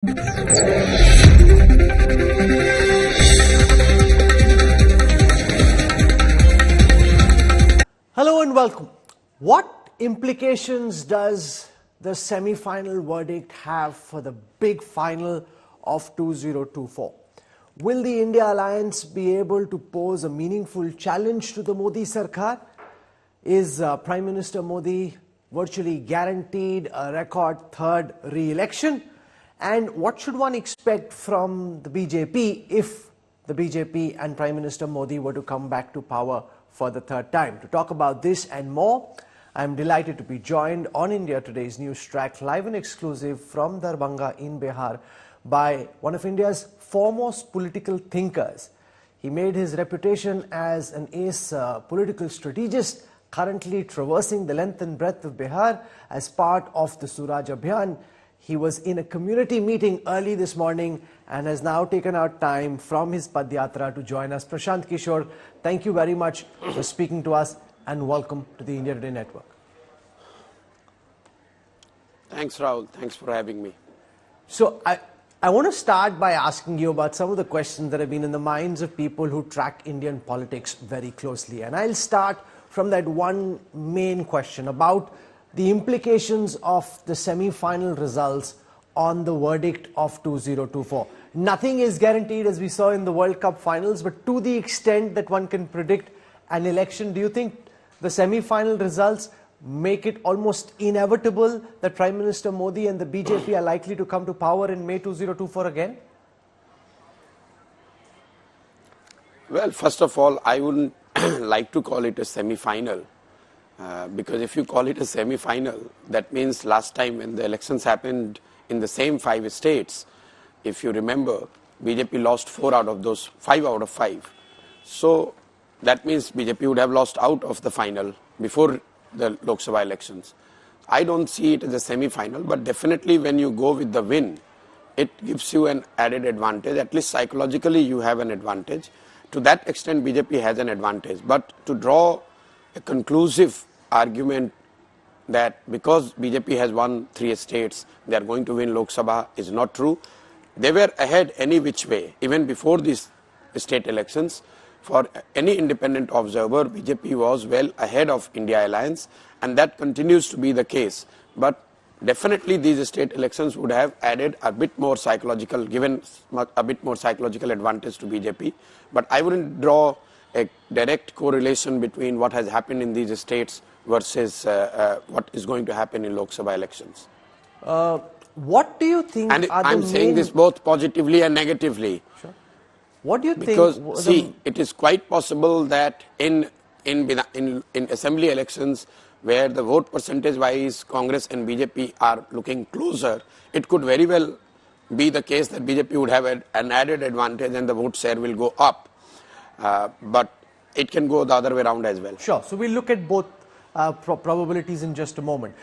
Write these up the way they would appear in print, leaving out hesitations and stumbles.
Hello and welcome. What implications does the semi-final verdict have for the big final of 2024? Will the India alliance be able to pose a meaningful challenge to the Modi Sarkar? Is Prime Minister Modi virtually guaranteed a record third re-election? And what should one expect from the BJP if the BJP and Prime Minister Modi were to come back to power for the third time? To talk about this and more, I am delighted to be joined on India Today's news track, live and exclusive from Darbhanga in Bihar, by one of India's foremost political thinkers. He made his reputation as an ace political strategist, currently traversing the length and breadth of Bihar as part of the Suraj Abhiyan. He was in a community meeting early this morning and has now taken out time from his Padyatra to join us. Prashant Kishor, thank you very much for speaking to us and welcome to the India Today Network. Thanks, Rahul. Thanks for having me. So I want to start by asking you about some of the questions that have been in the minds of people who track Indian politics very closely. And I'll start from that one main question about the implications of the semi-final results on the verdict of 2024. Nothing is guaranteed, as we saw in the World Cup finals, but to the extent that one can predict an election, do you think the semi-final results make it almost inevitable that Prime Minister Modi and the BJP are likely to come to power in May 2024 again? Well, first of all, I wouldn't like to call it a semi-final. Because if you call it a semi-final, that means last time when the elections happened in the same 5 states, if you remember, BJP lost 4 out of those 5 out of 5. So that means BJP would have lost out of the final before the Lok Sabha elections. I don't see it as a semi-final, but definitely when you go with the win, it gives you an added advantage. At least psychologically you have an advantage. To that extent, BJP has an advantage. But to draw a conclusive argument that because BJP has won 3 states, they are going to win Lok Sabha is not true. They were ahead any which way, even before these state elections. For any independent observer, BJP was well ahead of India alliance, and that continues to be the case. But definitely these state elections would have added a bit more psychological, given a bit more psychological advantage to BJP. But I wouldn't draw a direct correlation between what has happened in these states versus what is going to happen in Lok Sabha elections. What do you think and are I'm the saying this both positively and negatively. Sure. What do you think? Because see, it is quite possible that in assembly elections where the vote percentage wise Congress and BJP are looking closer, it could very well be the case that BJP would have an added advantage and the vote share will go up. But it can go the other way around as well. Sure. So we'll look at both probabilities in just a moment.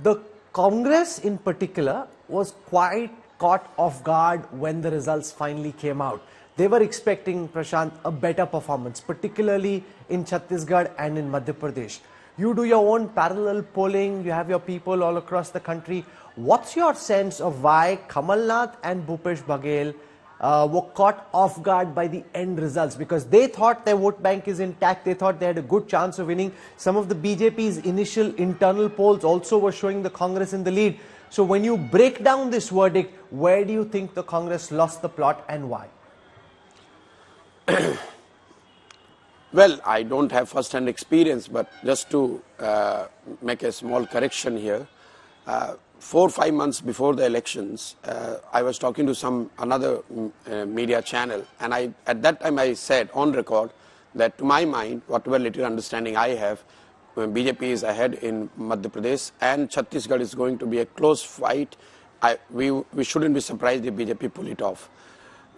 The Congress in particular was quite caught off guard when the results finally came out. They were expecting, Prashant, a better performance, particularly in Chhattisgarh and in Madhya Pradesh. You do your own parallel polling, you have your people all across the country. What's your sense of why Kamal Nath and Bhupesh Baghel were caught off guard by the end results? Because they thought their vote bank is intact, they thought they had a good chance of winning. Some of the BJP's initial internal polls also were showing the Congress in the lead. So when you break down this verdict, where do you think the Congress lost the plot and why? Well, I don't have first-hand experience, but just to make a small correction here, 4 or 5 months before the elections, I was talking to another media channel, and at that time I said on record that to my mind, whatever little understanding I have, BJP is ahead in Madhya Pradesh and Chhattisgarh is going to be a close fight. We shouldn't be surprised if BJP pull it off.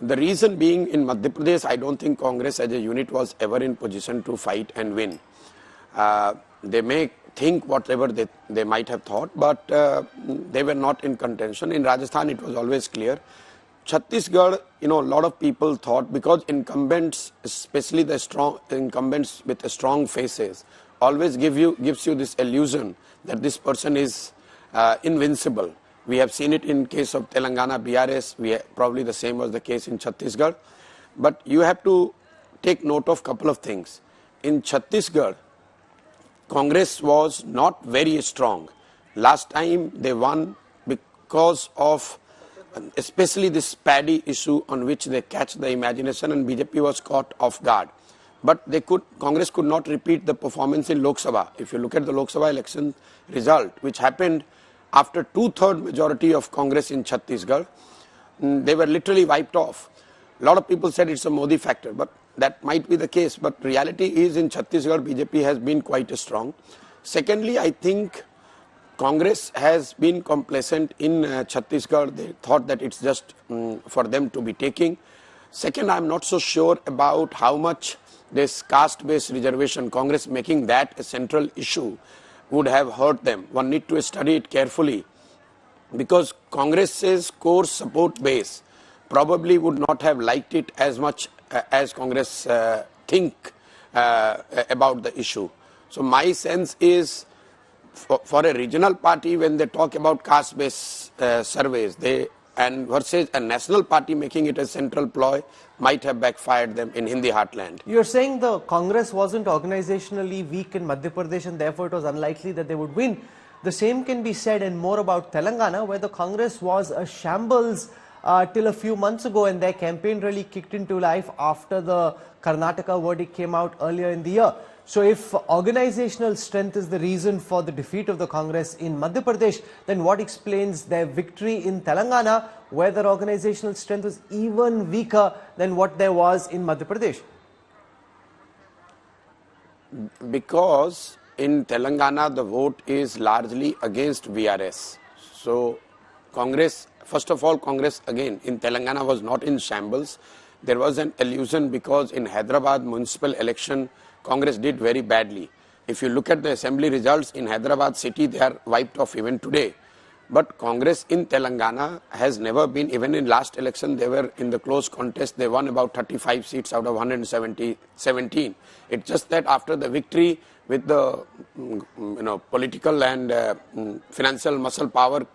The reason being, in Madhya Pradesh, I don't think Congress as a unit was ever in position to fight and win. They may think whatever they might have thought, but they were not in contention. In Rajasthan, it was always clear. Chhattisgarh, a lot of people thought, because incumbents, especially the strong incumbents with strong faces, always gives you this illusion that this person is invincible, We have seen it in case of Telangana, BRS, probably the same was the case in Chhattisgarh. But you have to take note of a couple of things. In Chhattisgarh, Congress was not very strong. Last time they won because of especially this paddy issue on which they catch the imagination, and BJP was caught off guard. But Congress could not repeat the performance in Lok Sabha. If you look at the Lok Sabha election result, which happened after 2/3 majority of Congress in Chhattisgarh, they were literally wiped off. A lot of people said it's a Modi factor, but that might be the case. But reality is in Chhattisgarh, BJP has been quite strong. Secondly, I think Congress has been complacent in Chhattisgarh. They thought that it's just for them to be taking. Second, I'm not so sure about how much this caste-based reservation, Congress making that a central issue, would have hurt them. One need to study it carefully, because Congress's core support base probably would not have liked it as much as Congress think about the issue. So my sense is, for a regional party, when they talk about caste-based surveys, and versus a national party making it a central ploy, might have backfired them in Hindi heartland. You're saying the Congress wasn't organizationally weak in Madhya Pradesh and therefore it was unlikely that they would win. The same can be said and more about Telangana, where the Congress was a shambles till a few months ago, and their campaign really kicked into life after the Karnataka verdict came out earlier in the year. So if organizational strength is the reason for the defeat of the Congress in Madhya Pradesh, then what explains their victory in Telangana, where their organizational strength was even weaker than what there was in Madhya Pradesh? Because in Telangana, the vote is largely against VRS. So Congress, first of all, Congress again in Telangana was not in shambles. There was an illusion because in Hyderabad municipal election, Congress did very badly. If you look at the assembly results in Hyderabad city, they are wiped off even today. But Congress in Telangana has never been, even in last election, they were in the close contest. They won about 35 seats out of 117. It's just that after the victory with the political and financial muscle power,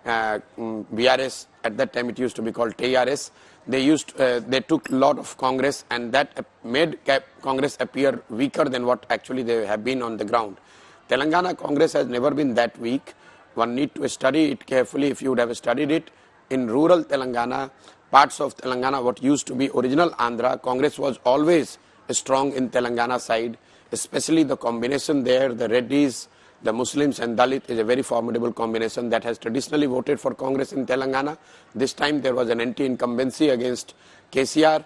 VRS, at that time it used to be called TRS, they took a lot of Congress, and that made Congress appear weaker than what actually they have been on the ground. Telangana Congress has never been that weak. One need to study it carefully. If you would have studied it in rural Telangana, parts of Telangana, what used to be original Andhra, Congress was always strong in Telangana side, especially the combination there, the Reddys, the Muslims and Dalit is a very formidable combination that has traditionally voted for Congress in Telangana. This time there was an anti-incumbency against KCR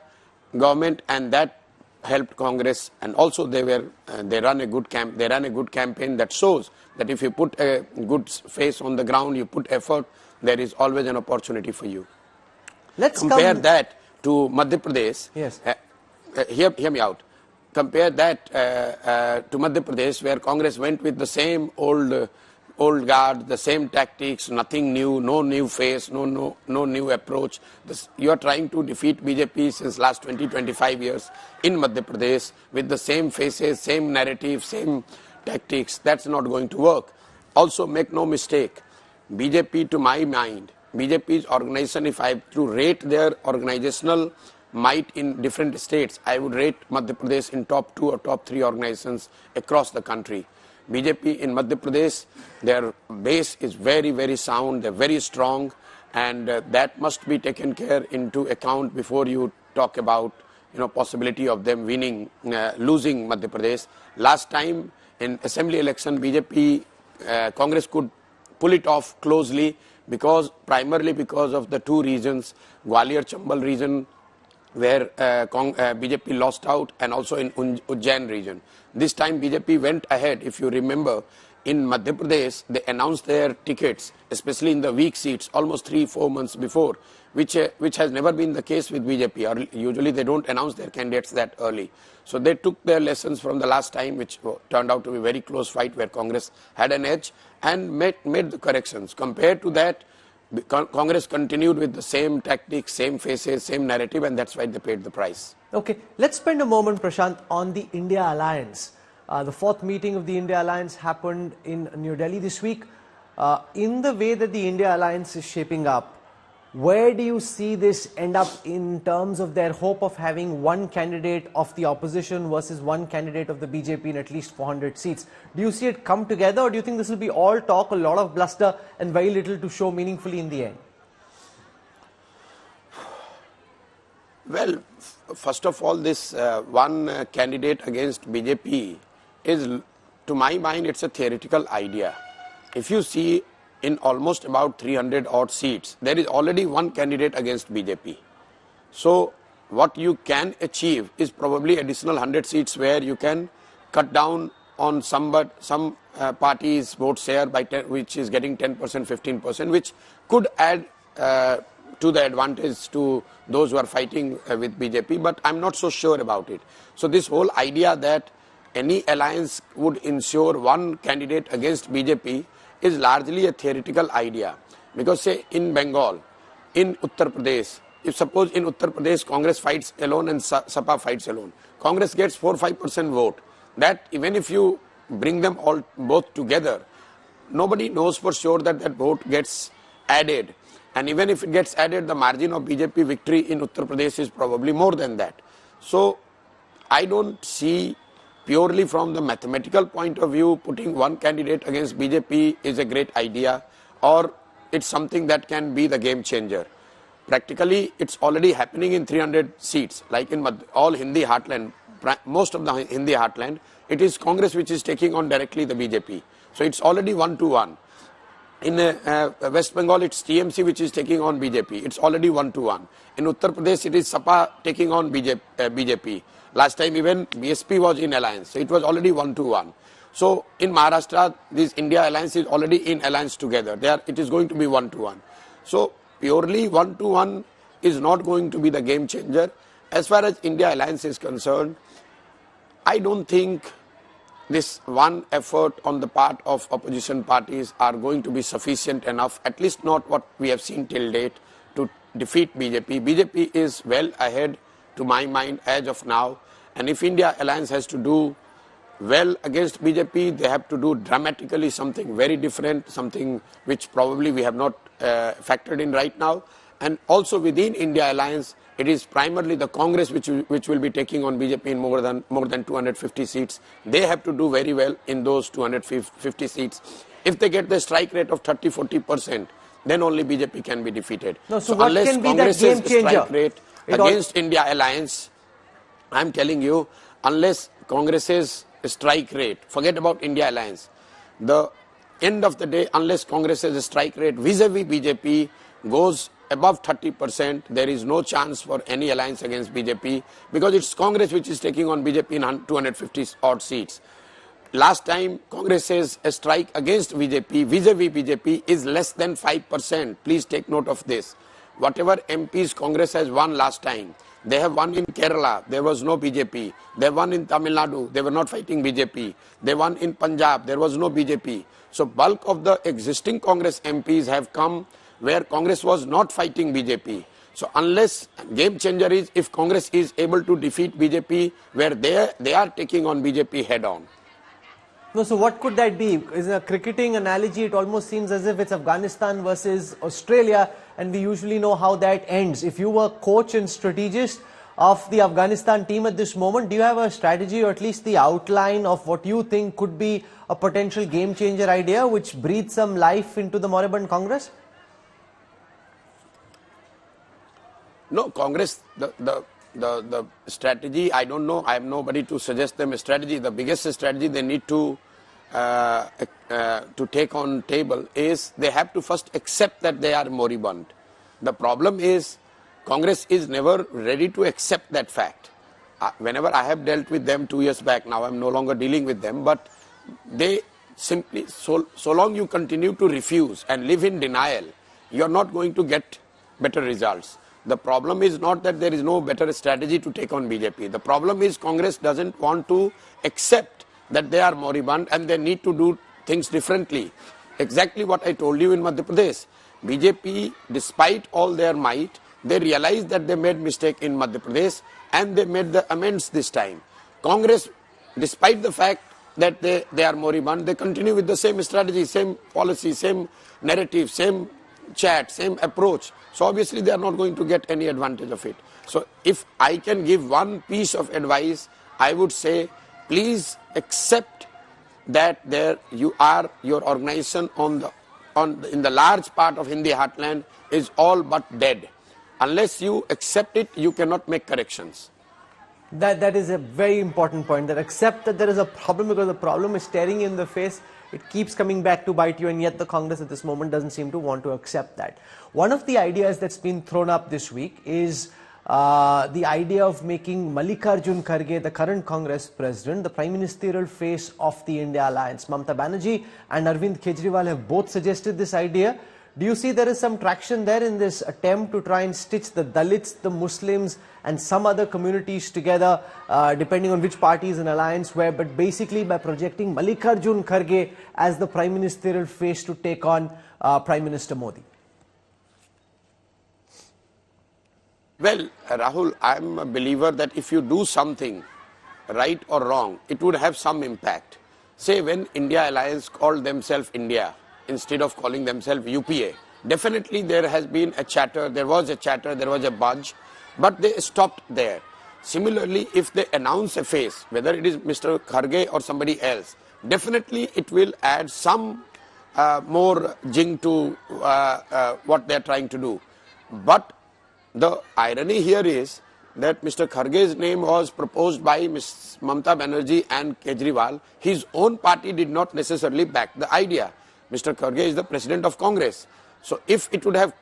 government, and that helped Congress. And also they ran a good campaign that shows that if you put a good face on the ground, you put effort, there is always an opportunity for you. Let's compare that to Madhya Pradesh. Yes. Hear me out. Compare that to Madhya Pradesh, where Congress went with the same old guard, the same tactics, nothing new, no new face, no new approach. You are trying to defeat BJP since last 20-25 years in Madhya Pradesh with the same faces, same narrative, same tactics. That's not going to work. Also, make no mistake, BJP, to my mind, BJP's organization, if I have to rate their organizational might in different states, I would rate Madhya Pradesh in top 2 or top 3 organizations across the country. BJP in Madhya Pradesh, their base is very, very sound, they're very strong, and that must be taken care into account before you talk about possibility of them losing Madhya Pradesh. Last time in assembly election, BJP, Congress could pull it off closely primarily because of the 2 regions, Gwalior-Chambal region, where BJP lost out, and also in Ujjain region. This time BJP went ahead. If you remember, in Madhya Pradesh, they announced their tickets, especially in the weak seats, almost 3-4 months before, which has never been the case with BJP. Usually they don't announce their candidates that early. So they took their lessons from the last time, which turned out to be a very close fight where Congress had an edge, and made the corrections. Compared to that, Congress continued with the same tactics, same faces, same narrative, and that's why they paid the price. Okay, let's spend a moment, Prashant, on the India Alliance. The 4th meeting of the India Alliance happened in New Delhi this week. In the way that the India alliance is shaping up, where do you see this end up in terms of their hope of having one candidate of the opposition versus one candidate of the BJP in at least 400 seats? Do you see it come together, or do you think this will be all talk, a lot of bluster, and very little to show meaningfully in the end? Well, first of all, this one candidate against BJP is, to my mind, it's a theoretical idea. If you see in almost about 300 odd seats, there is already one candidate against BJP. So what you can achieve is probably additional 100 seats where you can cut down on some parties' vote share by 10, which is getting 10%, 15%, which could add to the advantage to those who are fighting with BJP, but I'm not so sure about it. So this whole idea that any alliance would ensure one candidate against BJP is largely a theoretical idea. Because say in Bengal, in Uttar Pradesh, if suppose in Uttar Pradesh Congress fights alone and Sapa fights alone, Congress gets 4-5% vote. That even if you bring them all both together, nobody knows for sure that that vote gets added. And even if it gets added, the margin of BJP victory in Uttar Pradesh is probably more than that. So I don't see, purely from the mathematical point of view, putting one candidate against BJP is a great idea, or it's something that can be the game changer. Practically, it's already happening in 300 seats, like in all Hindi heartland, most of the Hindi heartland, it is Congress which is taking on directly the BJP. So it's already 1-1. In West Bengal, it's TMC which is taking on BJP. It's already 1-1. In Uttar Pradesh, it is Sapa taking on BJP. Last time even BSP was in alliance. So it was already 1-1. So in Maharashtra, this India alliance is already in alliance together. It is going to be 1-1. So purely 1-1 is not going to be the game changer. As far as India alliance is concerned, I don't think this one effort on the part of opposition parties are going to be sufficient enough, at least not what we have seen till date, to defeat BJP. BJP is well ahead, to my mind, as of now. And if India alliance has to do well against BJP, they have to do dramatically something very different, something which probably we have not factored in right now. And also within India alliance, it is primarily the Congress which will be taking on BJP in more than 250 seats. They have to do very well in those 250 seats. If they get the strike rate of 30-40%, then only BJP can be defeated. No, so what unless can be Congress's that game changer? Strike rate against India alliance, I'm telling you, unless Congress's strike rate, forget about India alliance, the end of the day, unless Congress's strike rate vis-a-vis BJP goes above 30%, there is no chance for any alliance against BJP, because it's Congress which is taking on BJP in 250 odd seats. Last time Congress's strike against BJP vis-a-vis BJP is less than 5%. Please take note of this. Whatever MPs Congress has won last time, they have won in Kerala, there was no BJP. They won in Tamil Nadu, they were not fighting BJP. They won in Punjab, there was no BJP. So bulk of the existing Congress MPs have come where Congress was not fighting BJP. So unless game changer is if Congress is able to defeat BJP where they are taking on BJP head on. No, so what could that be? Is a cricketing analogy, it almost seems as if it's Afghanistan versus Australia, and we usually know how that ends. If you were coach and strategist of the Afghanistan team at this moment, do you have a strategy or at least the outline of what you think could be a potential game changer idea which breathes some life into the moribund Congress? No, Congress, the strategy, I don't know, I have nobody to suggest them a strategy. The biggest strategy they need to take on table is they have to first accept that they are moribund. The problem is Congress is never ready to accept that fact. Whenever I have dealt with them 2 years back, now I'm no longer dealing with them, but they simply, so long you continue to refuse and live in denial, you're not going to get better results. The problem is not that there is no better strategy to take on BJP. The problem is Congress doesn't want to accept that they are moribund and they need to do things differently. Exactly what I told you in Madhya Pradesh. BJP, despite all their might, they realized that they made mistake in Madhya Pradesh and they made the amends this time. Congress, despite the fact that they are moribund, they continue with the same strategy, same policy, same narrative, same chat, same approach. So obviously they are not going to get any advantage of it. So if I can give one piece of advice, I would say, please accept that your organization in the large part of Hindi heartland is all but dead. Unless you accept it, you cannot make corrections. That is a very important point, that accept that there is a problem, because the problem is staring you in the face. It keeps coming back to bite you, and yet the Congress at this moment doesn't seem to want to accept that. One of the ideas that's been thrown up this week is the idea of making Mallikarjun Kharge, the current Congress president, the prime ministerial face of the India alliance. Mamata Banerjee and Arvind Kejriwal have both suggested this idea. Do you see there is some traction there in this attempt to try and stitch the Dalits, the Muslims and some other communities together, depending on which party is in alliance where, but basically by projecting Mallikarjun Kharge as the prime ministerial face to take on Prime Minister Modi? Well, Rahul, I'm a believer that if you do something, right or wrong, it would have some impact. Say when India Alliance called themselves India instead of calling themselves UPA, definitely there has been a chatter, there was a buzz, but they stopped there. Similarly, if they announce a face, whether it is Mr. Kharge or somebody else, definitely it will add some more jing to what they are trying to do. But the irony here is that Mr. Kharge's name was proposed by Ms. Mamata Banerjee and Kejriwal. His own party did not necessarily back the idea. Mr. Kharge is the president of Congress. So if it would have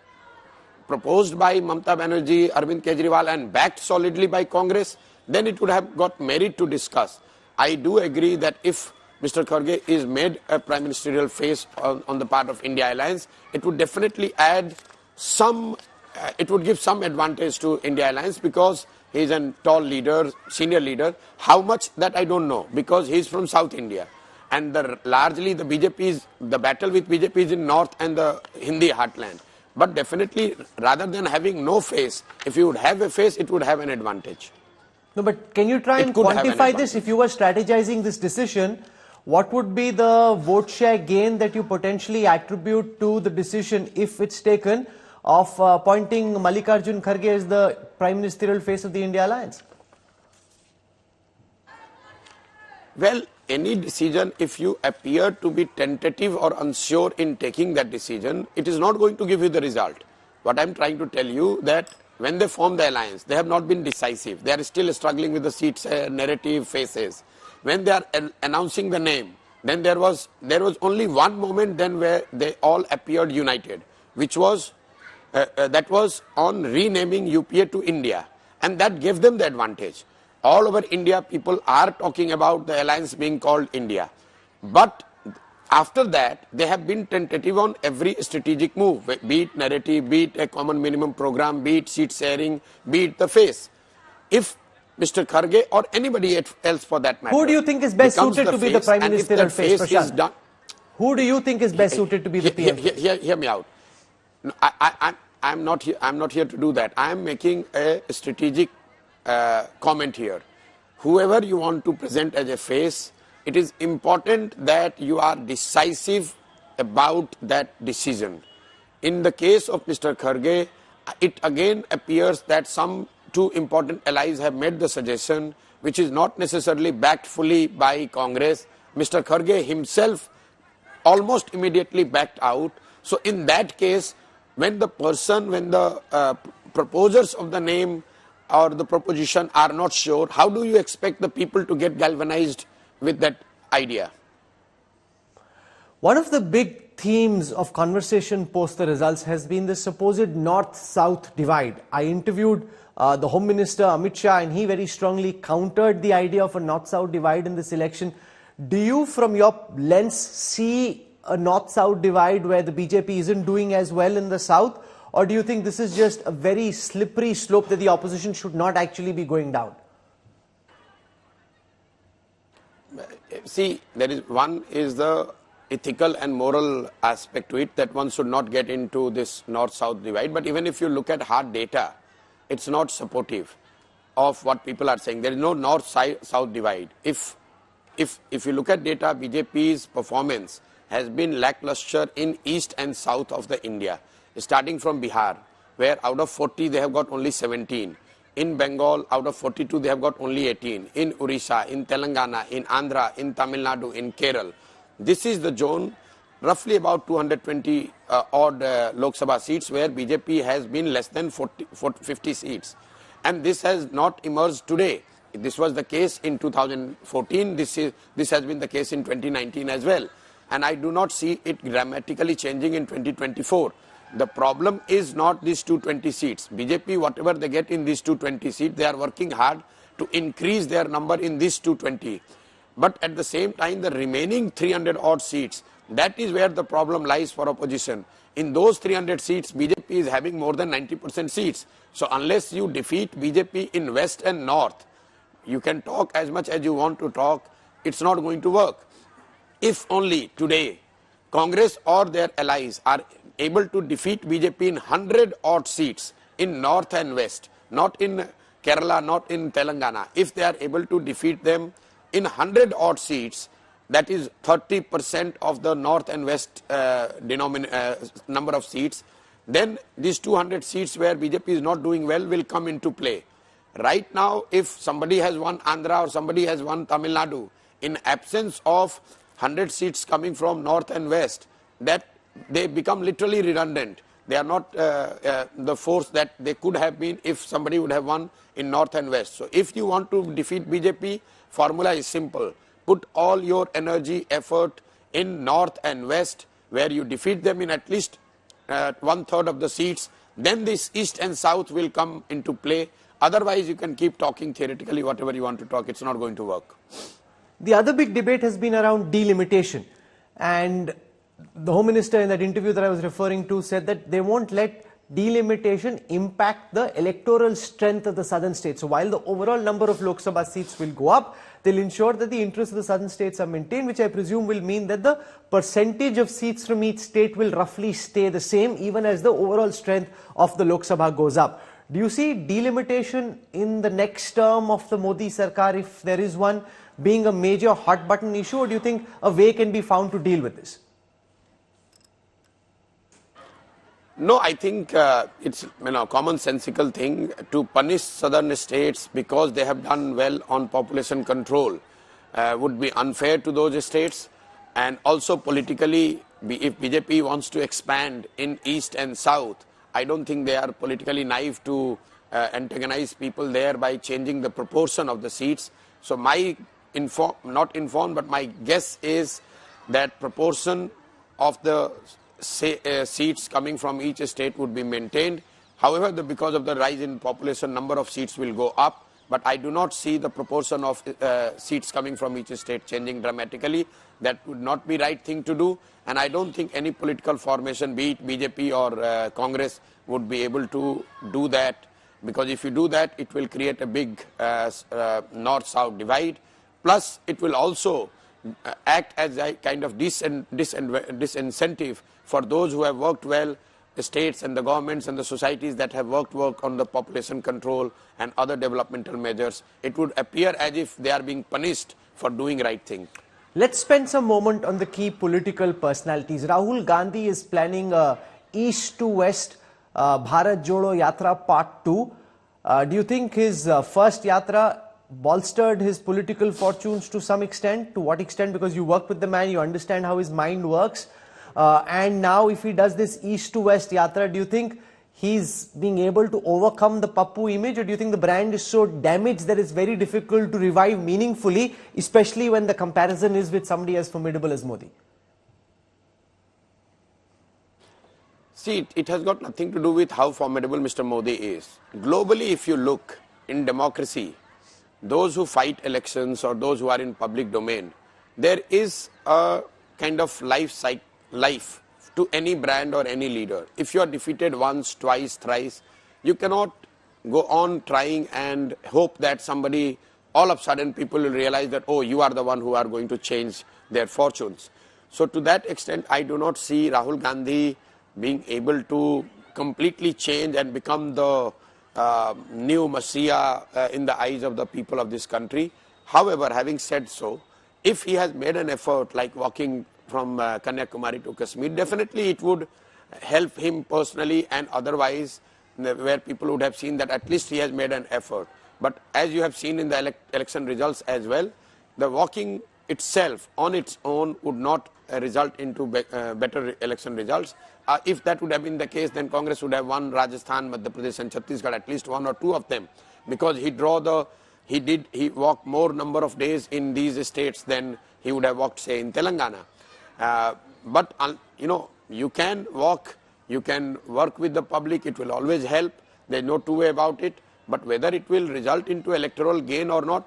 proposed by Mamata Banerjee, Arvind Kejriwal and backed solidly by Congress, then it would have got merit to discuss. I do agree that if Mr. Kharge is made a prime ministerial face on the part of India Alliance, it would definitely add some, it would give some advantage to India Alliance because he is a tall leader, senior leader. How much, that I don't know, because he is from South India. And largely the battle with BJP is in North and the Hindi heartland. But definitely, rather than having no face, if you would have a face, it would have an advantage. No, but can you try and quantify this? If you were strategizing this decision, what would be the vote share gain that you potentially attribute to the decision, if it's taken, of appointing Mallikarjun Kharge as the prime ministerial face of the India Alliance? Well, any decision, if you appear to be tentative or unsure in taking that decision, it is not going to give you the result. What I'm trying to tell you, that when they form the alliance, they have not been decisive. They are still struggling with the seats, narrative, faces. When they are announcing the name, then there was only one moment then where they all appeared united, which was that was on renaming UPA to India, and that gave them the advantage. All over India, people are talking about the alliance being called India. But after that, they have been tentative on every strategic move, be it narrative, be it a common minimum program, be it seat sharing, be it the face. If Mr. Kharge or anybody else for that matter, who do you think is best suited to be the prime ministerial face, Prashant? Who do you think is best suited to be the PM? Hear me out. No, I'm not here to do that. I am making a strategic comment here. Whoever you want to present as a face, it is important that you are decisive about that decision. In the case of Mr. Kharge, it again appears that some two important allies have made the suggestion, which is not necessarily backed fully by Congress. Mr. Kharge himself almost immediately backed out. So in that case, when the proposers of the name or the proposition are not sure, how do you expect the people to get galvanized with that idea? One of the big themes of conversation post the results has been the supposed north-south divide. I interviewed the Home Minister Amit Shah, and he very strongly countered the idea of a north-south divide in this election. Do you, from your lens, see a north-south divide where the BJP isn't doing as well in the south? Or do you think this is just a very slippery slope that the opposition should not actually be going down? See, one is the ethical and moral aspect to it, that one should not get into this north-south divide. But even if you look at hard data, it's not supportive of what people are saying. There is no north-south divide. If if you look at data, BJP's performance has been lackluster in east and south of the India, starting from Bihar, where out of 40 they have got only 17. In Bengal, out of 42 they have got only 18. In Orissa, in Telangana, in Andhra, in Tamil Nadu, in Kerala. This is the zone, roughly about 220 odd Lok Sabha seats, where BJP has been less than 50 seats. And this has not emerged today. This was the case in 2014. This has been the case in 2019 as well. And I do not see it dramatically changing in 2024. The problem is not these 220 seats. BJP, whatever they get in these 220 seats, they are working hard to increase their number in these 220. But at the same time, the remaining 300 odd seats, that is where the problem lies for opposition. In those 300 seats, BJP is having more than 90% seats. So unless you defeat BJP in West and North, you can talk as much as you want to talk, it's not going to work. If only today, Congress or their allies are able to defeat BJP in 100 odd seats in North and West, not in Kerala, not in Telangana. If they are able to defeat them in 100 odd seats, that is 30% of the North and West number of seats, then these 200 seats where BJP is not doing well will come into play. Right now, if somebody has won Andhra or somebody has won Tamil Nadu, in absence of 100 seats coming from North and West, that they become literally redundant. They are not the force that they could have been if somebody would have won in North and West. So if you want to defeat BJP, formula is simple. Put all your energy, effort in North and West, where you defeat them in at least 1/3 of the seats. Then this East and South will come into play. Otherwise, you can keep talking theoretically whatever you want to talk. It's not going to work. The other big debate has been around delimitation. And the Home Minister in that interview that I was referring to said that they won't let delimitation impact the electoral strength of the southern states. So while the overall number of Lok Sabha seats will go up, they'll ensure that the interests of the southern states are maintained, which I presume will mean that the percentage of seats from each state will roughly stay the same, even as the overall strength of the Lok Sabha goes up. Do you see delimitation in the next term of the Modi Sarkar, if there is one, being a major hot button issue, or do you think a way can be found to deal with this? No, I think it's a commonsensical thing to punish southern states because they have done well on population control would be unfair to those states, and also politically, if BJP wants to expand in east and south, I don't think they are politically naive to antagonize people there by changing the proportion of the seats. So my not informed, but my guess is that proportion of the seats coming from each state would be maintained. However, because of the rise in population, number of seats will go up. But I do not see the proportion of seats coming from each state changing dramatically. That would not be right thing to do. And I don't think any political formation, be it BJP or Congress, would be able to do that. Because if you do that, it will create a big north-south divide. Plus, it will also act as a kind of disincentive for those who have worked well, the states and the governments and the societies that have work on the population control and other developmental measures. It would appear as if they are being punished for doing right thing. Let's spend some moment on the key political personalities. Rahul Gandhi is planning a east to west Bharat Jodo Yatra Part 2. Do you think his first yatra bolstered his political fortunes to some extent? To what extent? Because you work with the man, you understand how his mind works. And now if he does this east to west yatra, do you think he's being able to overcome the Pappu image, or do you think the brand is so damaged that it's very difficult to revive meaningfully, especially when the comparison is with somebody as formidable as Modi? See, it has got nothing to do with how formidable Mr. Modi is. Globally, if you look in democracy, those who fight elections or those who are in public domain, there is a kind of life to any brand or any leader. If you are defeated once, twice, thrice, you cannot go on trying and hope that somebody, all of a sudden people will realize that, oh, you are the one who are going to change their fortunes. So to that extent, I do not see Rahul Gandhi being able to completely change and become the new messiah in the eyes of the people of this country. However, having said so, if he has made an effort like walking from Kanyakumari to Kashmir, definitely it would help him personally and otherwise, where people would have seen that at least he has made an effort. But as you have seen in the election results as well, the walking itself on its own would not result into better election results. If that would have been the case, then Congress would have won Rajasthan, Madhya Pradesh and Chhattisgarh, at least one or two of them, because he walked more number of days in these states than he would have walked, say, in Telangana. But you can walk, you can work with the public, it will always help. There's no two way about it. But whether it will result into electoral gain or not,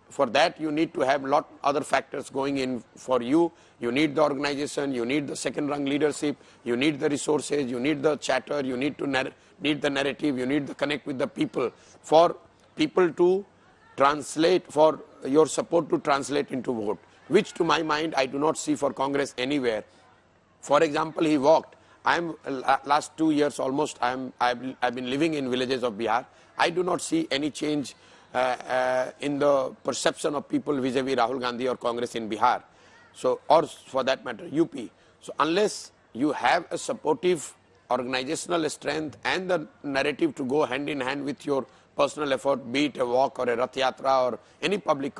for that you need to have a lot other factors going in for you. You need the organization, you need the second rung leadership, you need the resources, you need the chatter, you need the narrative, you need to connect with the people, for people to translate, for your support to translate into vote, which to my mind I do not see for Congress anywhere. For example, he walked. Last 2 years almost, I've been living in villages of Bihar. I do not see any change in the perception of people vis-a-vis Rahul Gandhi or Congress in Bihar, or for that matter UP. So unless you have a supportive organizational strength and the narrative to go hand in hand with your personal effort, be it a walk or a Rath Yatra or any public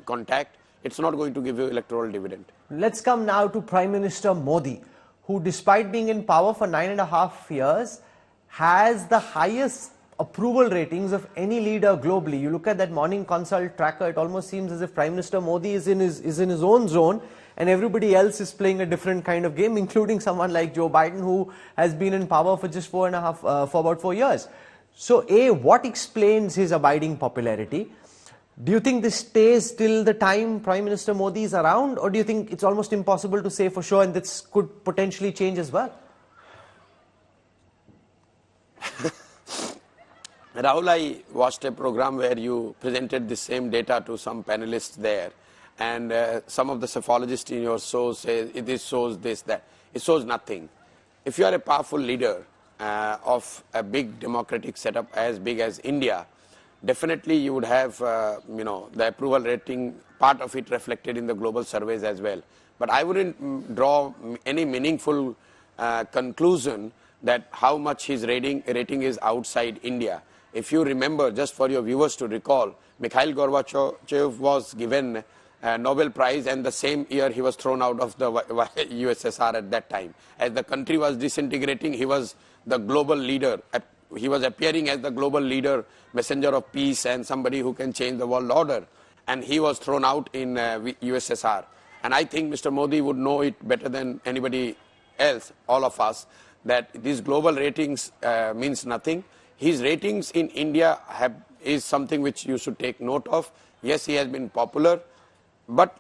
contact, it's not going to give you electoral dividend. Let's come now to Prime Minister Modi, who despite being in power for 9.5 years has the highest approval ratings of any leader globally. You look at that Morning Consult tracker, it almost seems as if Prime Minister Modi is in his own zone and everybody else is playing a different kind of game, including someone like Joe Biden, who has been in power for just for about 4 years. So what explains his abiding popularity? Do you think this stays till the time Prime Minister Modi is around, or do you think it's almost impossible to say for sure and this could potentially change as well? Rahul, I watched a program where you presented the same data to some panelists there, and some of the psephologists in your show say this shows this, that. It shows nothing. If you are a powerful leader of a big democratic setup as big as India, definitely you would have the approval rating, part of it reflected in the global surveys as well. But I wouldn't draw any meaningful conclusion that how much his rating is outside India. If you remember, just for your viewers to recall, Mikhail Gorbachev was given a Nobel Prize, and the same year he was thrown out of the USSR at that time. As the country was disintegrating, he was the global leader. He was appearing as the global leader, messenger of peace and somebody who can change the world order. And he was thrown out in USSR. And I think Mr. Modi would know it better than anybody else, all of us, that these global ratings means nothing. His ratings in India is something which you should take note of. Yes, he has been popular, but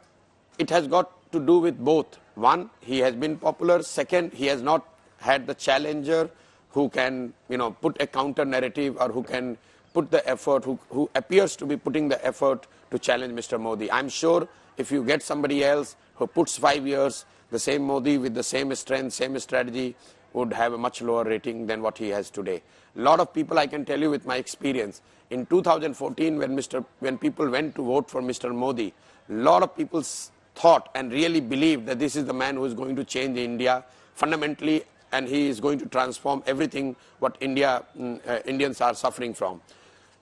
it has got to do with both. One, he has been popular. Second, he has not had the challenger who can put a counter narrative, or who can put the effort, who appears to be putting the effort to challenge Mr. Modi. I'm sure if you get somebody else who puts 5 years, the same Modi with the same strength, same strategy, would have a much lower rating than what he has today. A lot of people, I can tell you with my experience, in 2014 when people went to vote for Mr. Modi, a lot of people thought and really believed that this is the man who is going to change India fundamentally, and he is going to transform everything what Indians are suffering from.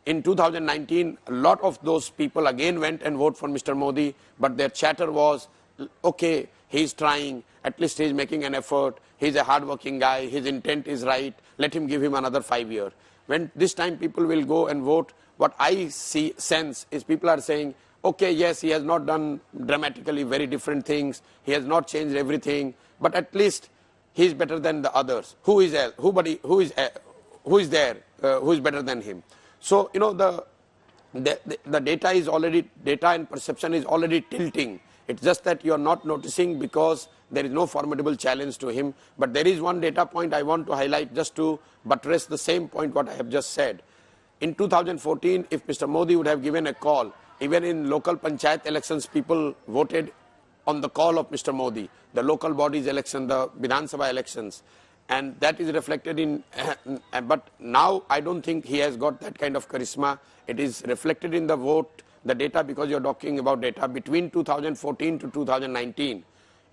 In 2019, a lot of those people again went and voted for Mr. Modi, but their chatter was, okay, he's trying, at least he's making an effort, he's a hard-working guy, his intent is right, let him give him another 5 years. When this time people will go and vote, what I sense is people are saying, okay, yes, he has not done dramatically very different things, he has not changed everything, but at least he is better than the others. Who is there? Who is better than him? So the data and perception is already tilting. It's just that you are not noticing because there is no formidable challenge to him. But there is one data point I want to highlight just to buttress the same point what I have just said. In 2014, if Mr. Modi would have given a call, even in local panchayat elections, people voted on the call of Mr. Modi, the local bodies election, the Vidhan Sabha elections, and that is reflected in, but now I don't think he has got that kind of charisma. It is reflected in the vote the data because you're talking about data. Between 2014 to 2019,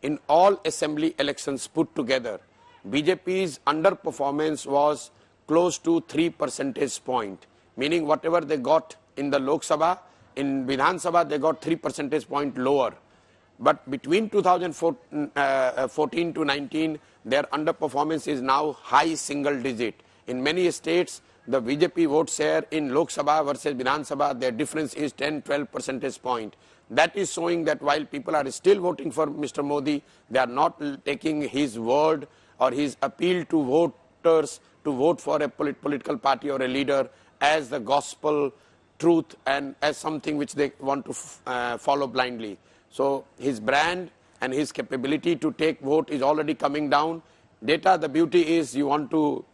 in all assembly elections put together, BJP's underperformance was close to 3 percentage point, meaning whatever they got in the Lok Sabha, in Vidhan Sabha, they got 3 percentage point lower. But between 2014 to 19, their underperformance is now high single digit. In many states, the BJP vote share in Lok Sabha versus Vidhan Sabha, their difference is 10-12 percentage point. That is showing that while people are still voting for Mr. Modi, they are not taking his word or his appeal to voters to vote for a political party or a leader as the gospel truth and as something which they want to follow blindly. So his brand and his capability to take vote is already coming down. Data, the beauty is you want to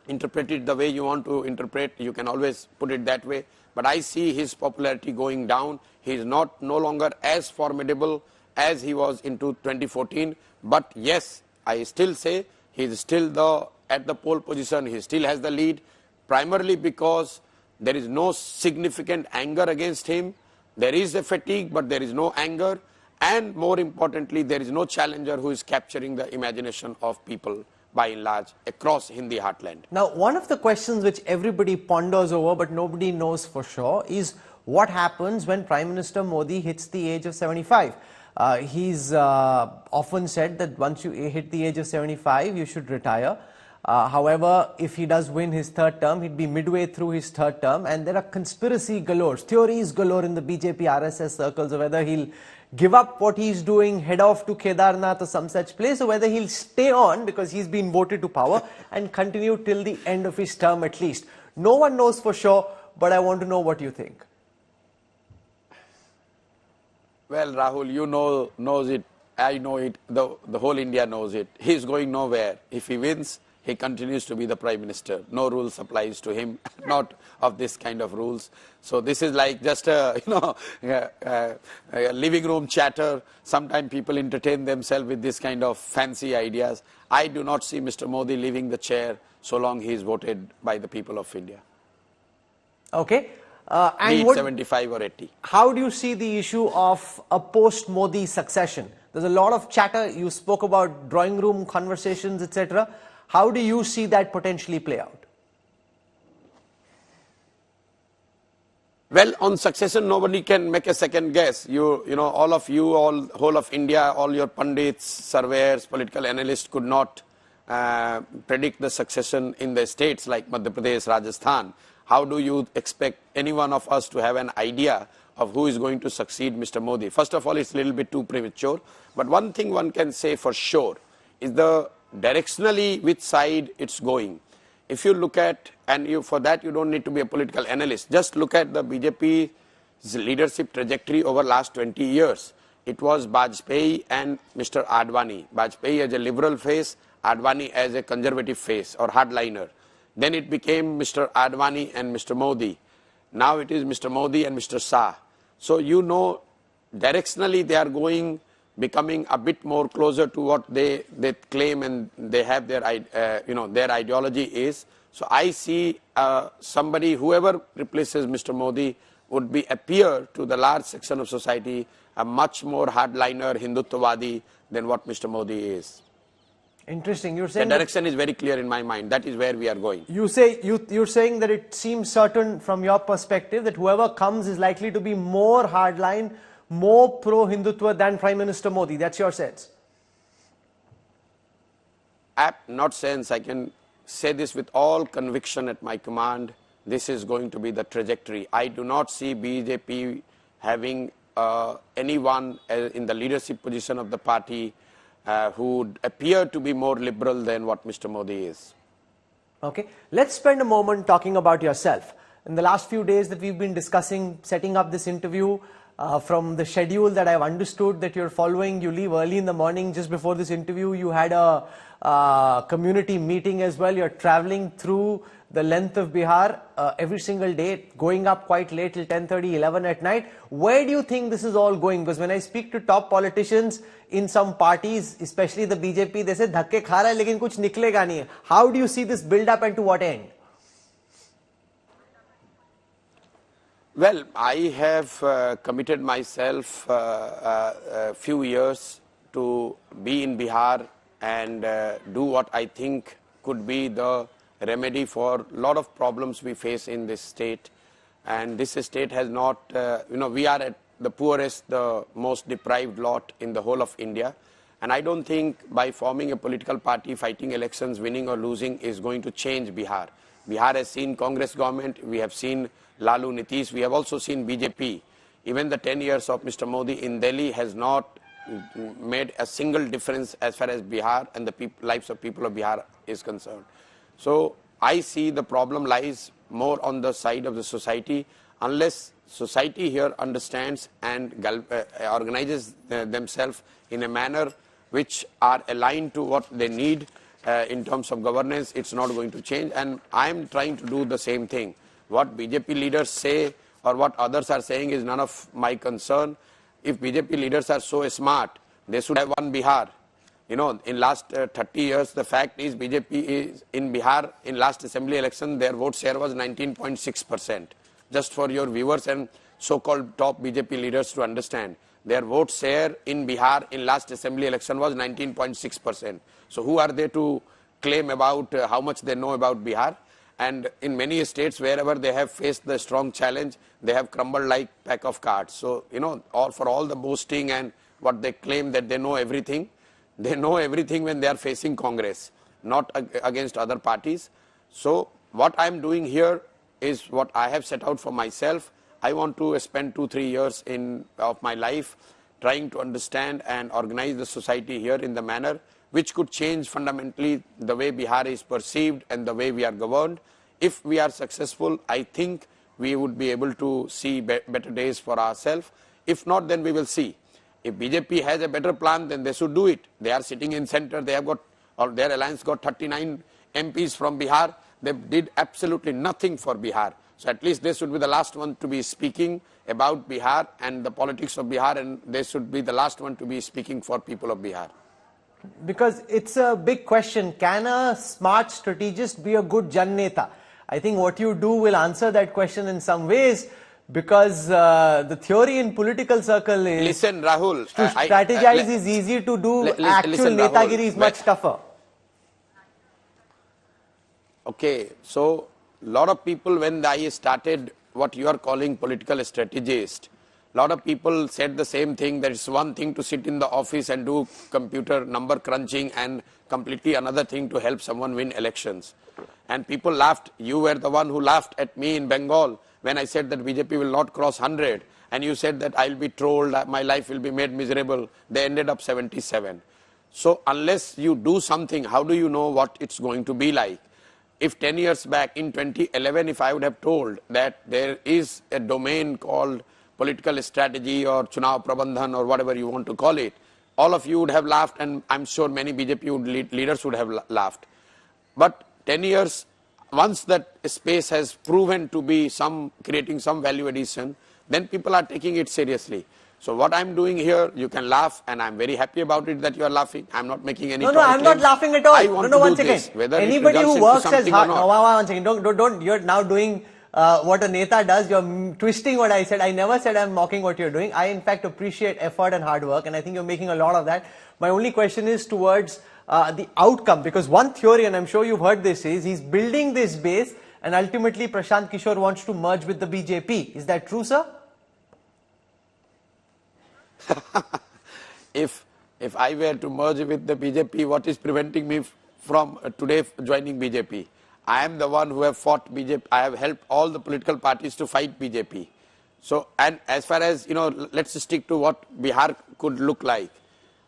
interpret it the way you want to interpret, you can always put it that way. But I see his popularity going down. He is no longer as formidable as he was in 2014. But yes, I still say he is still at the pole position. He still has the lead, primarily because there is no significant anger against him. There is a fatigue, but there is no anger. And more importantly, there is no challenger who is capturing the imagination of people by and large across Hindi heartland. Now, one of the questions which everybody ponders over but nobody knows for sure is what happens when Prime Minister Modi hits the age of 75. He's often said that once you hit the age of 75, you should retire. However, if he does win his third term, he'd be midway through his third term, and there are conspiracy galore, theories galore in the BJP RSS circles of whether he'll give up what he's doing, head off to Kedarnath or some such place, or whether he'll stay on because he's been voted to power and continue till the end of his term at least. No one knows for sure, but I want to know what you think. Well, Rahul, you knows it, I know it, the whole India knows it. He's going nowhere. If he wins, he continues to be the Prime Minister. No rules applies to him, not of this kind of rules. So this is like just a living room chatter. Sometimes people entertain themselves with this kind of fancy ideas. I do not see Mr. Modi leaving the chair so long he is voted by the people of India. Okay. Be it 75 or 80. How do you see the issue of a post-Modi succession? There's a lot of chatter. You spoke about drawing room conversations, etc. How do you see that potentially play out? Well, on succession, nobody can make a second guess. All of you, whole of India, all your pundits, surveyors, political analysts could not predict the succession in the states like Madhya Pradesh, Rajasthan. How do you expect any one of us to have an idea of who is going to succeed Mr. Modi? First of all, it's a little bit too premature. But one thing one can say for sure is the directionally which side it's going. If you look at, and for that you don't need to be a political analyst, just look at the BJP's leadership trajectory over last 20 years. It was Vajpayee and Mr. Advani. Vajpayee as a liberal face, Advani as a conservative face or hardliner. Then it became Mr. Advani and Mr. Modi. Now it is Mr. Modi and Mr. Shah. So directionally they are becoming a bit more closer to what they claim and they have their ideology is. So I see somebody, whoever replaces Mr. Modi, would appear to the large section of society a much more hardliner, Hindutvadi than what Mr. Modi is. Interesting. You're saying the direction is very clear in my mind. That is where we are going. You're saying that it seems certain from your perspective that whoever comes is likely to be more hardline, more pro-Hindutva than Prime Minister Modi. That's your sense? Not sense. I can say this with all conviction at my command. This is going to be the trajectory. I do not see BJP having anyone in the leadership position of the party who would appear to be more liberal than what Mr. Modi is. Okay, let's spend a moment talking about yourself. In the last few days that we've been discussing, setting up this interview, from the schedule that I've understood that you're following, you leave early in the morning just before this interview. You had a community meeting as well. You're traveling through the length of Bihar every single day, going up quite late till 10:30, 11 at night. Where do you think this is all going? Because when I speak to top politicians in some parties, especially the BJP, they say dhakke kha raha hai lekin kuch niklega nahi hai. How do you see this build up and to what end? Well, I have committed myself a few years to be in Bihar and do what I think could be the remedy for a lot of problems we face in this state. And this state has not, we are at the poorest, the most deprived lot in the whole of India. And I don't think by forming a political party, fighting elections, winning or losing is going to change Bihar. Bihar has seen Congress government, we have seen Lalu Nitish, we have also seen BJP. Even the 10 years of Mr. Modi in Delhi has not made a single difference as far as Bihar and the lives of people of Bihar is concerned. So I see the problem lies more on the side of the society. Unless society here understands and organizes themselves in a manner which are aligned to what they need in terms of governance, it's not going to change. And I am trying to do the same thing. What BJP leaders say or what others are saying is none of my concern. If BJP leaders are so smart, they should have won Bihar. You know, in last 30 years, the fact is BJP is in Bihar, in last assembly election, their vote share was 19.6%. Just for your viewers and so-called top BJP leaders to understand, their vote share in Bihar in last assembly election was 19.6%. So who are they to claim about how much they know about Bihar? And in many states, wherever they have faced the strong challenge, they have crumbled like pack of cards. So, you know, for all the boasting and what they claim that they know everything, they know everything when they are facing Congress, not against other parties. So what I am doing here is what I have set out for myself. I want to spend 2-3 years of my life trying to understand and organize the society here in the manner which could change fundamentally the way Bihar is perceived and the way we are governed. If we are successful, I think we would be able to see better days for ourselves. If not, then we will see. If BJP has a better plan, then they should do it. They are sitting in center. They have got, or their alliance got 39 MPs from Bihar. They did absolutely nothing for Bihar. So at least they should be the last one to be speaking about Bihar and the politics of Bihar, and they should be the last one to be speaking for people of Bihar. Because it's a big question. Can a smart strategist be a good Jan Neta? I think what you do will answer that question in some ways, because the theory in political circle is... Listen, Rahul. To strategize is easy, to do actual netagiri is much tougher. Okay, so a lot of people, when I started what you are calling political strategist, a lot of people said the same thing, that it's one thing to sit in the office and do computer number crunching and completely another thing to help someone win elections. And people laughed. You were the one who laughed at me in Bengal when I said that BJP will not cross 100. And you said that I'll be trolled, my life will be made miserable. They ended up 77. So unless you do something, how do you know what it's going to be like? If 10 years back in 2011, if I would have told that there is a domain called political strategy or Chunav Prabandhan or whatever you want to call it, all of you would have laughed, and I'm sure many BJP leaders would have laughed. But 10 years, once that space has proven to be creating some value addition, then people are taking it seriously. So what I'm doing here, you can laugh, and I'm very happy about it that you are laughing. I'm not making any. No, I'm not laughing at all. I want to one do second. This, whether anybody who works as hard. No, one second. Don't. You're now doing what a Neta does. You're twisting what I said. I never said I'm mocking what you're doing. I in fact appreciate effort and hard work, and I think you're making a lot of that. My only question is towards the outcome, because one theory, and I'm sure you've heard this, is he's building this base, and ultimately Prashant Kishor wants to merge with the BJP. Is that true, sir? If I were to merge with the BJP, what is preventing me from today joining BJP? I am the one who have fought BJP. I have helped all the political parties to fight BJP. So, and as far as, let's stick to what Bihar could look like.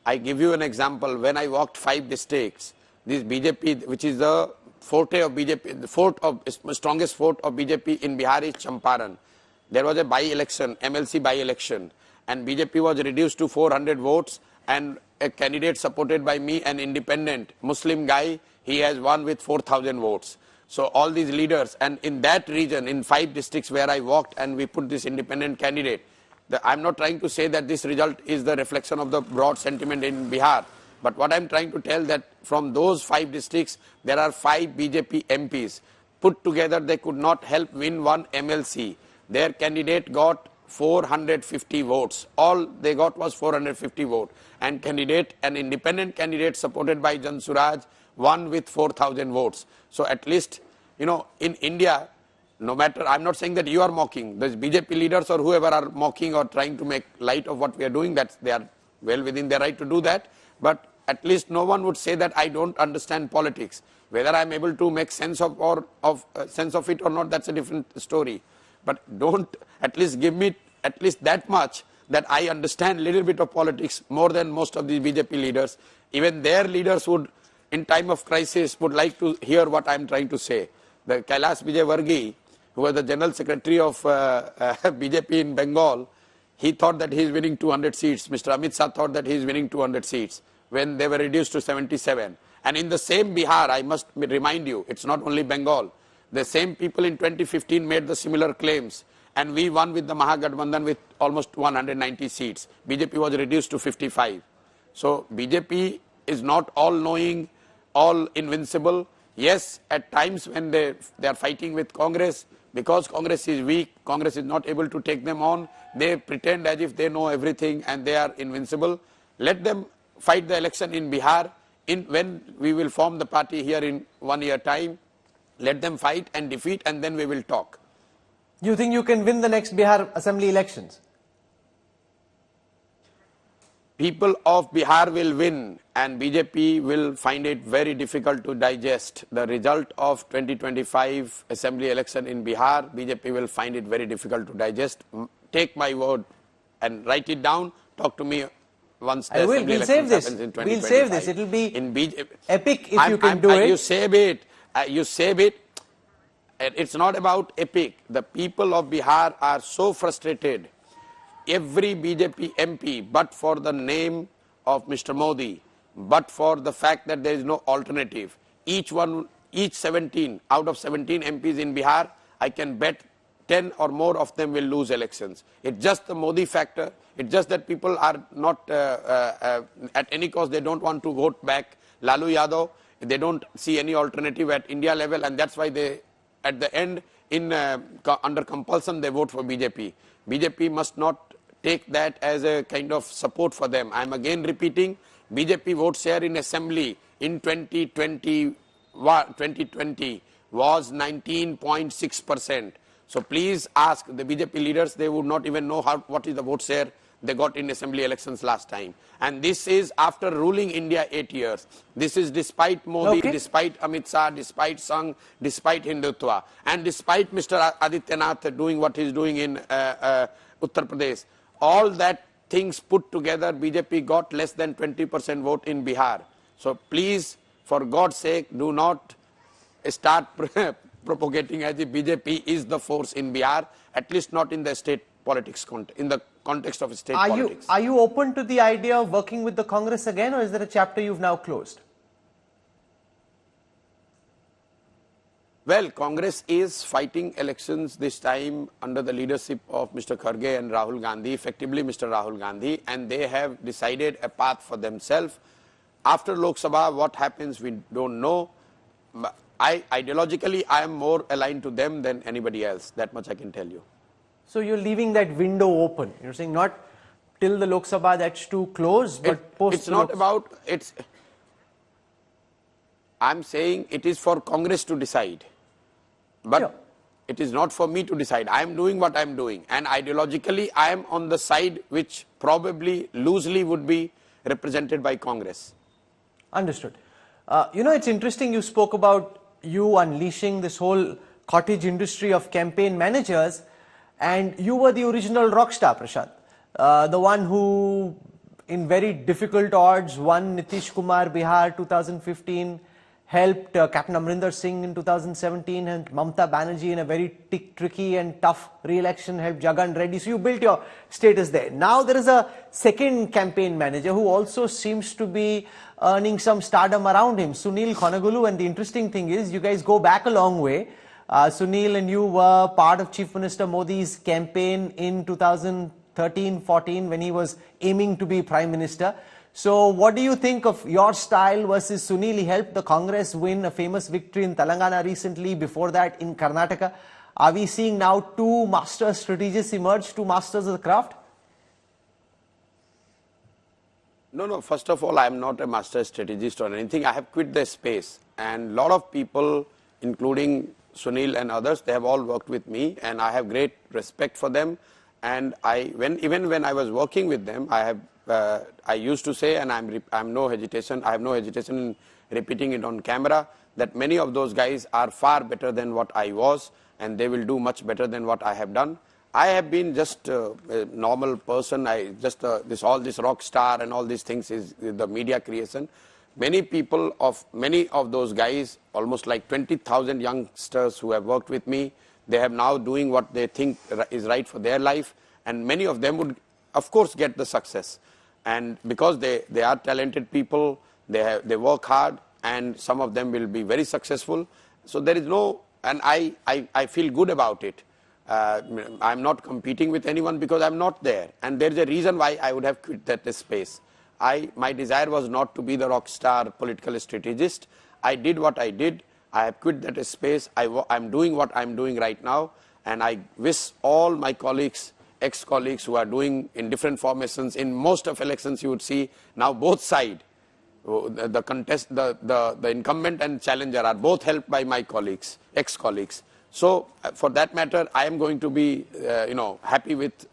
I give you an example. When I walked 5 districts, this BJP, which is the forte of BJP, the strongest fort of BJP in Bihar is Champaran. There was a by-election, MLC by-election, and BJP was reduced to 400 votes, and a candidate supported by me, an independent Muslim guy, he has won with 4,000 votes. So all these leaders, and in that region, in 5 districts where I walked and we put this independent candidate, I'm not trying to say that this result is the reflection of the broad sentiment in Bihar, but what I'm trying to tell that from those 5 districts, there are 5 BJP MPs. Put together, they could not help win 1 MLC. Their candidate got 450 votes. All they got was 450 votes. And an independent candidate supported by Jan Suraj won with 4,000 votes. So at least, you know, in India, no matter, I'm not saying that you are mocking, the BJP leaders or whoever are mocking or trying to make light of what we are doing, that they are well within their right to do that. But at least no one would say that I don't understand politics. Whether I'm able to make sense of it or not, that's a different story. But don't at least give me at least that much that I understand a little bit of politics more than most of the BJP leaders. Even their leaders would, in time of crisis, would like to hear what I'm trying to say. The Kailash Vijayvargiya, who was the General Secretary of BJP in Bengal, he thought that he is winning 200 seats. Mr. Amit Shah thought that he is winning 200 seats when they were reduced to 77. And in the same Bihar, I must remind you, it's not only Bengal. The same people in 2015 made the similar claims. And we won with the Mahagathbandhan with almost 190 seats. BJP was reduced to 55. So BJP is not all-knowing, all invincible. Yes, at times when they are fighting with Congress, because Congress is weak, Congress is not able to take them on, they pretend as if they know everything and they are invincible. Let them fight the election in Bihar. When we will form the party here in 1 year time, let them fight and defeat, and then we will talk. You think you can win the next Bihar assembly elections? People of Bihar will win, and BJP will find it very difficult to digest the result of 2025 assembly election in Bihar. BJP will find it very difficult to digest. Take my word and write it down. Talk to me once the assembly election happens in 2025. We'll save this. It will be in BJP, epic if you can do it. You save it. You save it. It's not about epic. The people of Bihar are so frustrated. Every BJP MP, but for the name of Mr. Modi, but for the fact that there is no alternative, each 17 out of 17 MPs in Bihar, I can bet 10 or more of them will lose elections. It's just the Modi factor. It's just that people are not, at any cost, they don't want to vote back Lalu Yadav. They don't see any alternative at India level, and that's why they, at the end, under compulsion, they vote for BJP. BJP must not take that as a kind of support for them. I'm again repeating, BJP vote share in assembly in 2020 was 19.6%. So please ask the BJP leaders, they would not even know what is the vote share they got in assembly elections last time. And this is after ruling India 8 years. This is despite Modi, despite Amit Shah, despite Sangh, despite Hindutva, and despite Mr. Adityanath doing what he's doing in Uttar Pradesh. All that things put together, BJP got less than 20% vote in Bihar. So please, for God's sake, do not start propagating as if BJP is the force in Bihar, at least not in the state politics, in the context of state politics. Are you open to the idea of working with the Congress again, or is there a chapter you've now closed? Well, Congress is fighting elections this time under the leadership of Mr. Kharge and Rahul Gandhi, effectively Mr. Rahul Gandhi, and they have decided a path for themselves. After Lok Sabha, what happens, we don't know. Ideologically, I am more aligned to them than anybody else. That much I can tell you. So you're leaving that window open. You're saying not till the Lok Sabha, that's too close, but post. It's not about, I'm saying it is for Congress to decide. But sure, it is not for me to decide. I am doing what I am doing. And ideologically, I am on the side which probably loosely would be represented by Congress. Understood. You know, it's interesting you spoke about you unleashing this whole cottage industry of campaign managers, and you were the original rock star, Prashant. The one who, in very difficult odds, won Nitish Kumar Bihar 2015, helped Captain Amrinder Singh in 2017, and Mamata Banerjee in a very tricky and tough re-election helped Jagan Reddy. So you built your status there. Now there is a second campaign manager who also seems to be earning some stardom around him, Sunil Khonagulu. And the interesting thing is, you guys go back a long way. Sunil and you were part of Chief Minister Modi's campaign in 2013-14 when he was aiming to be Prime Minister. So what do you think of your style versus Sunil? He helped the Congress win a famous victory in Telangana recently, before that in Karnataka. Are we seeing now two master strategists emerge, two masters of the craft? No. First of all, I am not a master strategist or anything. I have quit the space, and a lot of people, including Sunil and others, they have all worked with me, and I have great respect for them. And even when I was working with them, I used to say, and I have no hesitation in repeating it on camera, that many of those guys are far better than what I was, and they will do much better than what I have done. I have been just a normal person. All this rock star and all these things is the media creation. Many of those guys, almost like 20,000 youngsters who have worked with me, they have now doing what they think is right for their life, and many of them would, of course, get the success. And because they are talented people, they work hard, and some of them will be very successful. So there is no, and I feel good about it. I'm not competing with anyone because I'm not there, and there is a reason why I would have quit that space. My desire was not to be the rock star political strategist. I did what I did. I have quit that space. I'm doing what I'm doing right now, and I wish all my colleagues, ex-colleagues who are doing in different formations, in most of elections you would see now both sides, the incumbent and challenger are both helped by my colleagues, ex-colleagues. So for that matter, I am going to be happy with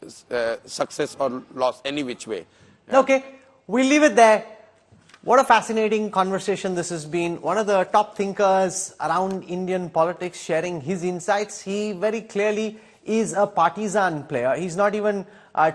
success or loss any which way. Okay, we'll leave it there. What a fascinating conversation this has been. One of the top thinkers around Indian politics sharing his insights. He very clearly is a partisan player. He's not even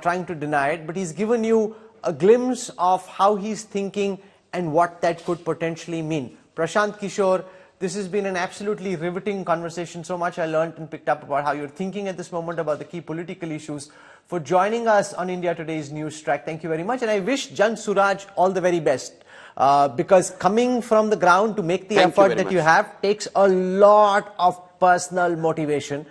trying to deny it, but he's given you a glimpse of how he's thinking and what that could potentially mean. Prashant Kishor, this has been an absolutely riveting conversation. So much I learned and picked up about how you're thinking at this moment about the key political issues. For joining us on India Today's News Track, thank you very much. And I wish Jan Suraj all the very best. Because coming from the ground to make the effort that you have takes a lot of personal motivation.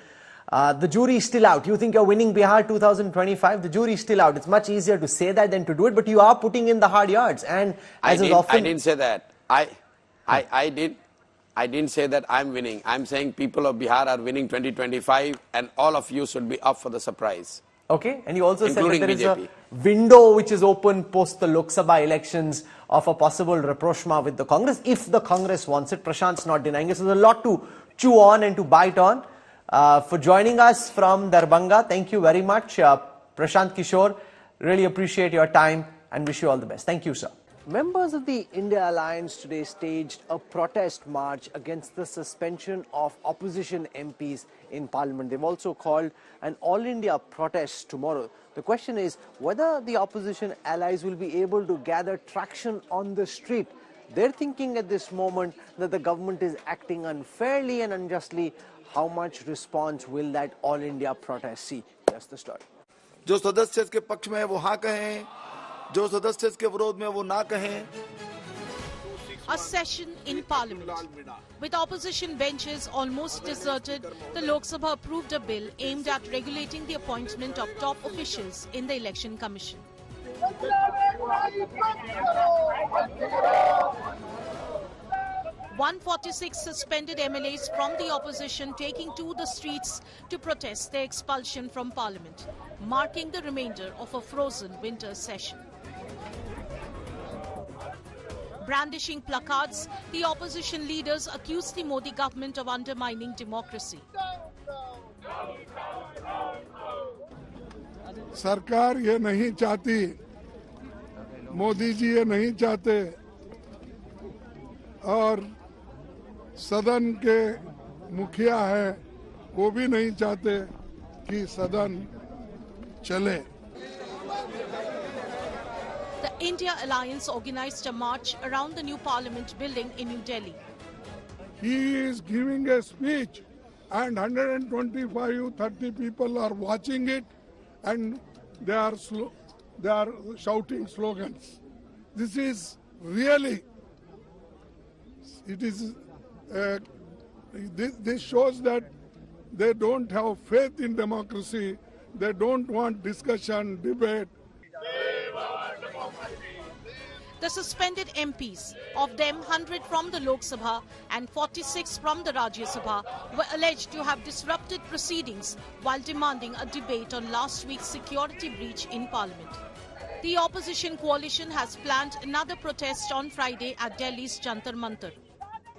The jury is still out. You think you're winning Bihar 2025? The jury is still out. It's much easier to say that than to do it, but you are putting in the hard yards. And as is often, I didn't say that. I didn't say that I'm winning. I'm saying people of Bihar are winning 2025, and all of you should be up for the surprise. Okay, and you also said that there is BJP. a window which is open post the Lok Sabha elections of a possible rapprochement with the Congress, if the Congress wants it. Prashant's not denying it. So there's a lot to chew on and to bite on. For joining us from Darbhanga, thank you very much. Prashant Kishor, really appreciate your time and wish you all the best. Thank you, sir. Members of the India Alliance today staged a protest march against the suspension of opposition MPs in Parliament. They've also called an all-India protest tomorrow. The question is whether the opposition allies will be able to gather traction on the street. They're thinking at this moment that the government is acting unfairly and unjustly. How much response will that all-India protest see? That's the story. जो सदस्य इसके पक्ष में है वो हाँ कहें, जो सदस्य इसके विरोध में वो ना कहें. A session in Parliament. With opposition benches almost deserted, the Lok Sabha approved a bill aimed at regulating the appointment of top officials in the Election Commission. "146 suspended MLAs from the opposition taking to the streets to protest their expulsion from Parliament, marking the remainder of a frozen winter session. Brandishing placards, the opposition leaders accused the Modi government of undermining democracy. सरकार ये नहीं चाहती, मोदी जी ये नहीं चाहते, और सदन के मुखिया है वो भी नहीं चाहते कि सदन चले. The India Alliance organized a march around the new Parliament building in New Delhi. He is giving a speech and 125-30 people are watching it, and they are shouting slogans. This is really, it is, this shows that they don't have faith in democracy. They don't want discussion, debate. The suspended MPs, of them 100 from the Lok Sabha and 46 from the Rajya Sabha, were alleged to have disrupted proceedings while demanding a debate on last week's security breach in Parliament. The opposition coalition has planned another protest on Friday at Delhi's Jantar Mantar.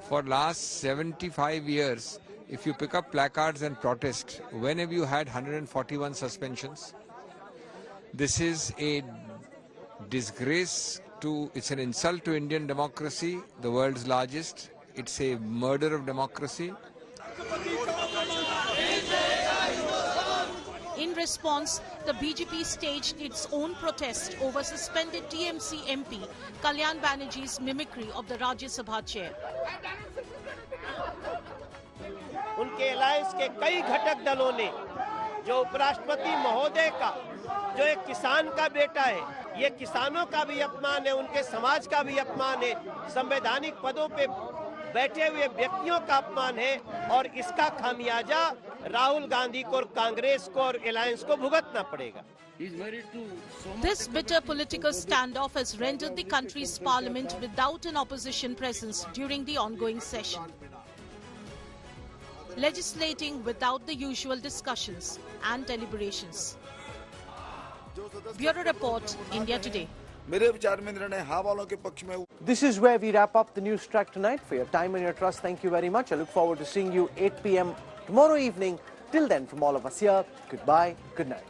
For last 75 years, if you pick up placards and protest, when have you had 141 suspensions? This is a disgrace it's an insult to Indian democracy, the world's largest. It's a murder of democracy. In response, the BJP staged its own protest over suspended TMC MP Kalyan Banerjee's mimicry of the Rajya Sabha chair. उनके alliance के कई घटक दलों ने जो उपराष्ट्रपति महोदय का जो एक किसान का बेटा है, ये किसानों का भी अपमान है, उनके समाज का भी अपमान है, संवैधानिक पदों पे बैठे हुए व्यक्तियों का अपमान है और इसका खामियाजा राहुल गांधी को और कांग्रेस को और अलायंस को भुगतना पड़ेगा. This bitter political standoff has rendered the country's parliament without an opposition presence during the ongoing session, legislating without the usual discussions and deliberations. Bureau Report, India Today. This is where we wrap up the news track tonight. For your time and your trust, thank you very much. I look forward to seeing you 8 p.m. tomorrow evening. Till then, from all of us here, goodbye, good night.